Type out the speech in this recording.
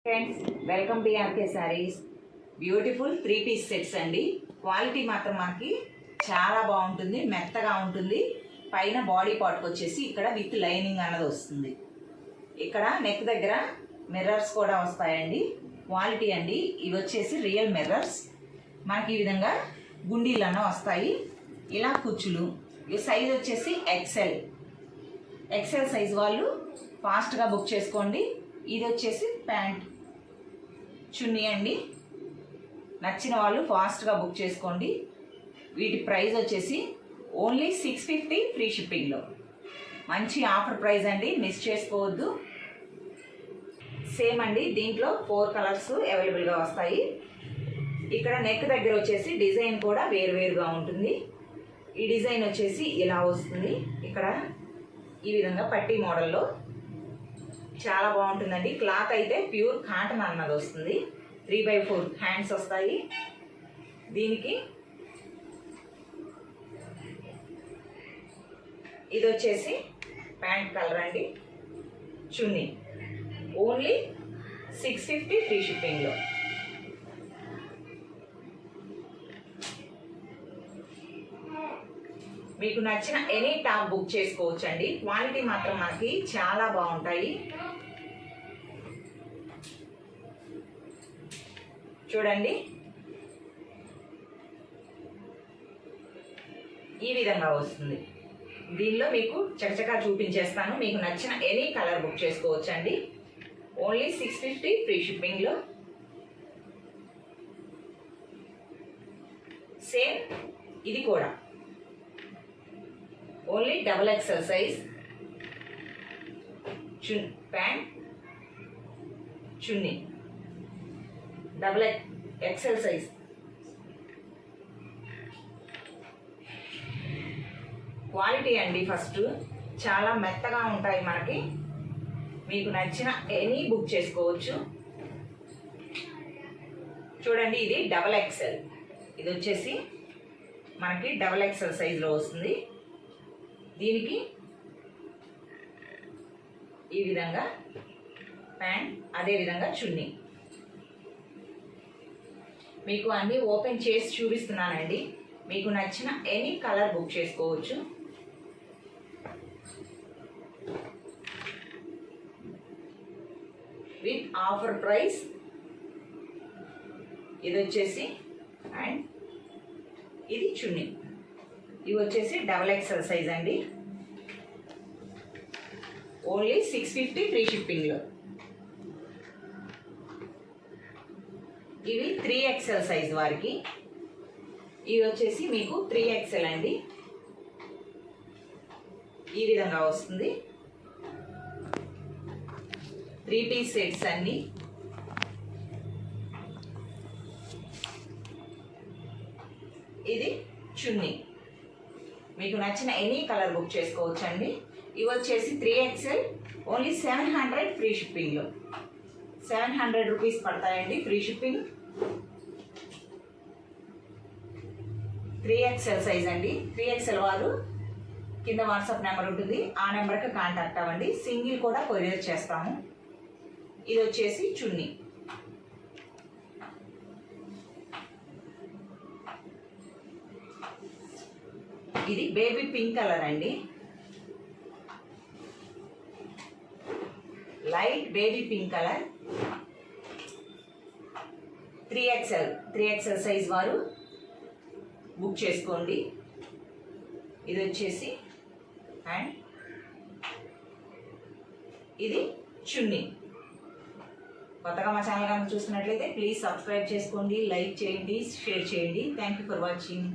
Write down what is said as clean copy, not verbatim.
Friends welcome to RK sarees. Beautiful 3-piece sets అండి. Quality మాత్రం మనకి చాలా బాగుంటుంది, మెత్తగా ఉంటుంది. పైన బాడీ పార్ట్కి వచ్చేసి ఇక్కడ విత్ లైనింగ్ అన్నది వస్తుంది. ఇక్కడ నెక్ దగ్గర మిర్రర్స్ కూడా వస్తాయండి. క్వాలిటీ అండి. ఇవి వచ్చేసి రియల్ మిర్రర్స్. మనకి ఈ విధంగా గుండీలు అన్న వస్తాయి. ఇలా కుచ్చులు. ఈ సైజ్ వచ్చేసి ఎక్సెల్ సైజ్ వాళ్ళు ఫాస్ట్గా బుక్ చేసుకోండి. ఇది వచ్చేసి ప్యాంట్ చున్నీ అండి. నచ్చిన వాళ్ళు ఫాస్ట్గా బుక్ చేసుకోండి. వీటి ప్రైస్ వచ్చేసి ఓన్లీ 650 ఫ్రీ షిప్పింగ్లో. మంచి ఆఫర్ ప్రైస్ అండి, మిస్ చేసుకోవద్దు. సేమ్ అండి, దీంట్లో 4 కలర్స్ అవైలబుల్గా వస్తాయి. ఇక్కడ నెక్ దగ్గర వచ్చేసి డిజైన్ కూడా వేరువేరుగా ఉంటుంది. ఈ డిజైన్ వచ్చేసి ఇలా వస్తుంది. ఇక్కడ ఈ విధంగా పట్టీ మోడల్లో చాలా బాగుంటుందండి. క్లాత్ అయితే ప్యూర్ కాటన్ అన్నది వస్తుంది. 3/4 హ్యాండ్స్ వస్తాయి. దీనికి ఇది వచ్చేసి ప్యాంట్ కలర్ అండి. చున్నీ ఓన్లీ 650 ఫ్రీ షిప్పింగ్లో. మీకు నచ్చిన ఎనీ టాప్ బుక్ చేసుకోవచ్చు అండి. క్వాలిటీ మాత్రం మనకి చాలా బాగుంటాయి. చూడండి, ఈ విధంగా వస్తుంది. దీనిలో మీకు చకచకా చూపించేస్తాను. మీకు నచ్చిన ఎనీ కలర్ బుక్ చేసుకోవచ్చు అండి. ఓన్లీ 650 ఫ్రీ షిప్పింగ్లో. సేమ్ ఇది కూడా ఓన్లీ XXL సైజ్. ప్యాంట్ చున్నీ XXL సైజ్. క్వాలిటీ అండి ఫస్ట్ చాలా మెత్తగా ఉంటాయి మనకి. మీకు నచ్చిన ఎనీ బుక్ చేసుకోవచ్చు. చూడండి, ఇది XXL. ఇది వచ్చేసి మనకి XXL సైజులో వస్తుంది. దీనికి ఈ విధంగా ప్యాంట్, అదే విధంగా చున్నీ. మీకు అన్నీ ఓపెన్ చేసి చూపిస్తున్నానండి. మీకు నచ్చిన ఎనీ కలర్ బుక్ చేసుకోవచ్చు. With offer price. ఇది వచ్చేసి అండ్ ఇది చున్నీ. ఇవి వచ్చేసి XXL సైజ్ అండి. ఓన్లీ 650 ఫ్రీ షిప్పింగ్లో. ఇవి 3XL సైజ్ వారికి. ఇవి వచ్చేసి మీకు 3XL అండి. ఈ విధంగా వస్తుంది. 3-piece సెట్స్ అన్ని. ఇది చున్నీ. మీకు నచ్చిన ఎనీ కలర్ బుక్ చేసుకోవచ్చు అండి. ఇవి వచ్చేసి 3XL ఓన్లీ 700 ఫ్రీ షిప్పింగ్లో. 700 రూపీస్ పడతాయండి ఫ్రీ షిప్పింగ్. 3XL సైజ్ అండి. 3XL వారు కింద వాట్సాప్ నెంబర్ ఉంటుంది, ఆ నెంబర్కి కాంటాక్ట్ అవ్వండి. సింగిల్ కూడా కొరియర్ చేస్తాము. ఇది వచ్చేసి చున్నీ. ఇది బేబీ పింక్ కలర్ అండి. Light baby pink colour. 3XL size వారు బుక్ చేసుకోండి. ఇది వచ్చేసి అండ్ ఇది చున్నీ. కొత్తగా మా ఛానల్ కనుక చూస్తున్నట్లయితే ప్లీజ్ సబ్స్క్రైబ్ చేసుకోండి, లైక్ చేయండి, షేర్ చేయండి. Thank you for watching.